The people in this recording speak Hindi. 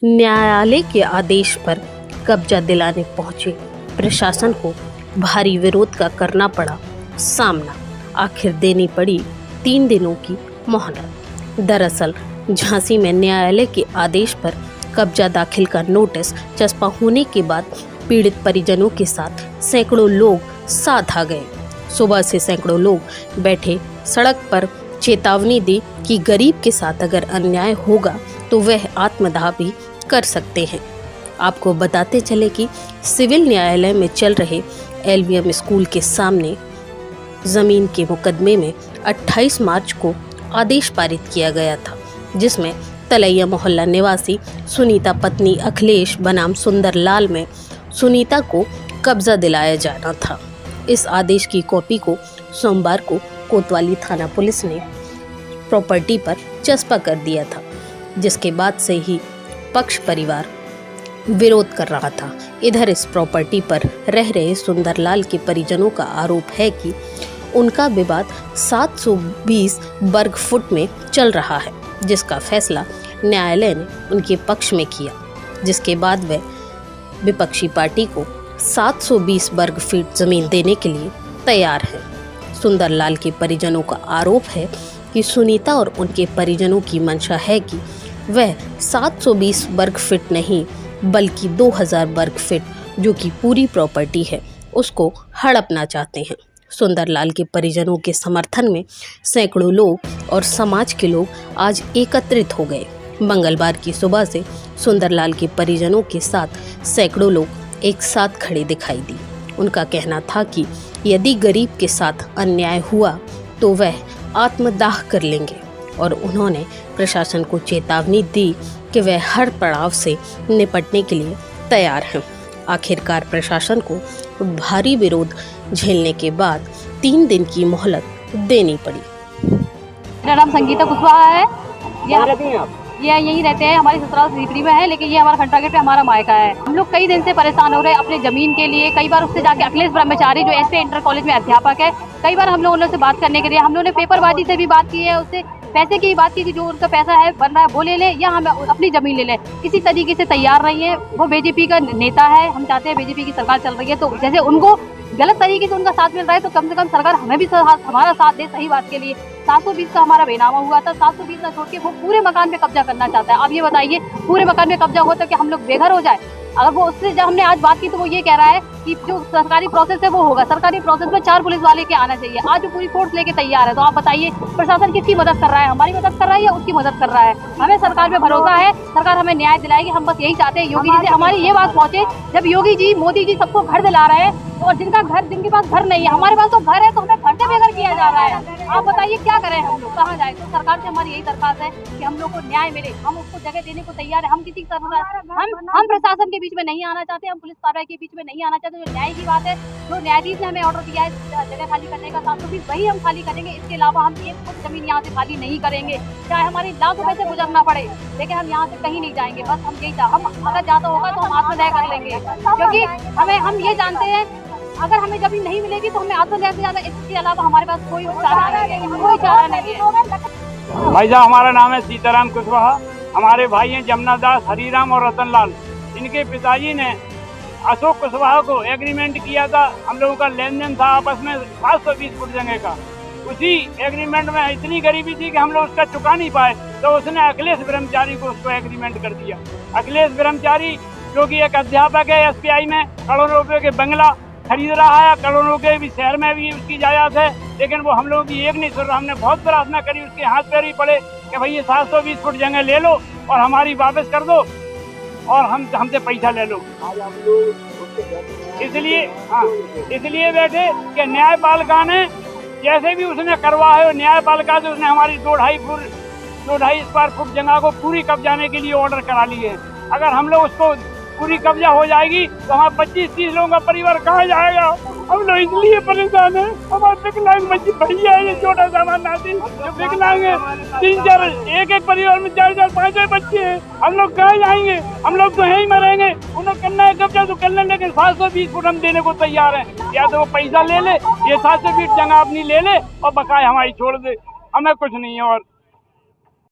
न्यायालय के आदेश पर कब्जा दिलाने पहुंचे प्रशासन को भारी विरोध का करना पड़ा सामना। आखिर देनी पड़ी 3 दिनों की मोहलत। दरअसल झांसी में न्यायालय के आदेश पर कब्जा दाखिल का नोटिस चस्पा होने के बाद पीड़ित परिजनों के साथ सैकड़ों लोग साथ आ गए। सुबह से सैकड़ों लोग बैठे सड़क पर चेतावनी दी कि गरीब के साथ अगर अन्याय होगा तो वह आत्मदाह भी कर सकते हैं। आपको बताते चले कि सिविल न्यायालय में चल रहे LVM स्कूल के सामने जमीन के मुकदमे में 28 मार्च को आदेश पारित किया गया था, जिसमें तलैया मोहल्ला निवासी सुनीता पत्नी अखिलेश बनाम सुंदर लाल में सुनीता को कब्जा दिलाया जाना था। इस आदेश की कॉपी को सोमवार को कोतवाली थाना पुलिस ने प्रॉपर्टी पर चस्पा कर दिया था, जिसके बाद से ही पक्ष परिवार विरोध कर रहा था। इधर इस प्रॉपर्टी पर रह रहे सुंदरलाल के परिजनों का आरोप है कि उनका विवाद 720 वर्ग फुट में चल रहा है, जिसका फैसला न्यायालय ने उनके पक्ष में किया, जिसके बाद वह विपक्षी पार्टी को 720 वर्ग फीट जमीन देने के लिए तैयार है। सुंदरलाल के परिजनों का आरोप है कि सुनीता और उनके परिजनों की मंशा है कि वह 720 वर्ग फीट नहीं बल्कि 2000 वर्ग फीट, जो कि पूरी प्रॉपर्टी है, उसको हड़पना चाहते हैं। सुंदरलाल के परिजनों के समर्थन में सैकड़ों लोग और समाज के लोग आज एकत्रित हो गए। मंगलवार की सुबह से सुंदरलाल के परिजनों के साथ सैकड़ों लोग एक साथ खड़े दिखाई दी। उनका कहना था कि यदि गरीब के साथ अन्याय हुआ तो वह आत्मदाह कर लेंगे और उन्होंने प्रशासन को चेतावनी दी कि वह हर पड़ाव से निपटने के लिए तैयार हैं। आखिरकार प्रशासन को भारी विरोध झेलने के बाद 3 दिन की मोहलत देनी पड़ी। मेरा नाम संगीता कुशवाहा है। ये यहीं रहते हैं, हमारी ससुराल श्रीपुरी में है, लेकिन ये हमारा खंडा गेट पे हमारा मायका है। हम लोग कई दिन से परेशान हो रहे हैं अपने जमीन के लिए। कई बार उससे जाके अखिलेश ब्रह्मचारी जो एसपी इंटर कॉलेज में अध्यापक है, कई बार हम लोग उन लोग से बात करने के लिए हम लोगों ने पेपरबाजी से भी बात की है, उससे पैसे की बात की कि जो उनका पैसा है बन रहा है वो ले ले या हम अपनी जमीन ले लें। किसी तरीके से तैयार नहीं है। वो बीजेपी का नेता है, हम चाहते हैं बीजेपी की सरकार चल रही है, तो जैसे उनको गलत तरीके से उनका साथ मिल रहा है तो कम से कम सरकार हमें भी हमारा साथ दे सही बात के लिए। 720 का हमारा बेनामा हुआ था, 720 ना छोड़ के वो पूरे मकान पे कब्जा करना चाहता है। अब ये बताइए, पूरे मकान पे कब्जा हो तो क्या हम लोग बेघर हो जाए? अगर वो उससे जब हमने आज बात की तो वो ये कह रहा है कि जो सरकारी प्रोसेस है वो होगा। सरकारी प्रोसेस में 4 पुलिस वाले के आना चाहिए। आज वो पूरी फोर्स लेके तैयार है, तो आप बताइए प्रशासन किसकी मदद कर रहा है? हमारी मदद कर रहा है या उसकी मदद कर रहा है? हमें सरकार पे भरोसा है, सरकार हमें न्याय दिलाएगी। हम बस यही चाहते हैं योगी जी से हमारी ये बात पहुंचे, जब योगी जी मोदी जी सबको घर दिला रहे हैं और जिनके पास घर नहीं है, हमारे पास तो घर है, तो हमें घर से बेघर किया जा रहा है। आप बताइए क्या करें हम लोग, कहाँ जाए? तो सरकार से हमारी यही दरखास्त है कि हम लोग को न्याय मिले। हम उसको जगह देने को तैयार है। हम किसी हम प्रशासन के बीच में नहीं आना चाहते, हम पुलिस कार्रवाई के बीच में नहीं आना चाहते। जो न्याय की बात है, जो न्यायाधीश ने हमें ऑर्डर दिया है जगह खाली करने का 720 वही हम खाली करेंगे। इसके अलावा हम एक फुट जमीन यहाँ से खाली नहीं करेंगे, चाहे हमारी लाख रुपए से गुजरना पड़े, लेकिन हम यहाँ से कहीं नहीं जाएंगे। बस हम यही हम अगर जाता होगा तो हम आत्मदाह कर लेंगे, क्योंकि हम ये जानते हैं अगर हमें जमीन नहीं मिलेगी तो हमें आत्मदाह से ज्यादा इसके अलावा हमारे पास कोई चारा नहीं है, कोई चारा नहीं है। भाई साहब, हमारा नाम है सीताराम कुशवाहा। हमारे भाई हैं जमुना दास, हरीराम और रतनलाल। इनके पिताजी ने अशोक कुशवाहा को एग्रीमेंट किया था। हम लोगों का लेन देन था आपस में 720 फुट जगह का। उसी एग्रीमेंट में इतनी गरीबी थी कि हम लोग उसका चुका नहीं पाए, तो उसने अखिलेश ब्रह्मचारी को उसको एग्रीमेंट कर दिया। अखिलेश ब्रह्मचारी जो कि एक अध्यापक है, SPI में करोड़ों रुपए के बंगला खरीद रहा है, करोड़ों के भी शहर में भी उसकी जायदाद है, लेकिन वो हम लोगों की एक नहीं सुन रहा। हमने बहुत प्रार्थना करी, उसके हाथ पैर ही पड़े कि भाई ये 720 फुट जगह ले लो और हमारी वापस कर दो और हमसे पैसा ले लो। इसलिए बैठे कि न्यायपालिका ने जैसे भी उसने करवा है, न्यायपालिका से उसने हमारी 2-2.5 स्क्वायर फुट जगह को पूरी कब्जाने के लिए ऑर्डर करा लिए है। अगर हम लोग उसको पूरी कब्जा हो जाएगी तो हमारे 25-30 लोगों का परिवार कहाँ जाएगा? हम लोग इसलिए परेशान है। हमारे विकलांग बच्चे भैया है, ये छोटा सा नाती जो विकलांग है, 3-4 एक परिवार में 4-4 5 बच्चे हैं। हम लोग कहाँ जाएंगे? हम लोग तो यहीं मरेंगे। उन्हें करना है कब्जा तो कर लें, लेकिन 720 फुट हम देने को तैयार हैं। या तो वो पैसा ले ले, ये 720 जगह अपनी ले ले और बकाया हमारी छोड़ दे, हमें कुछ नहीं है और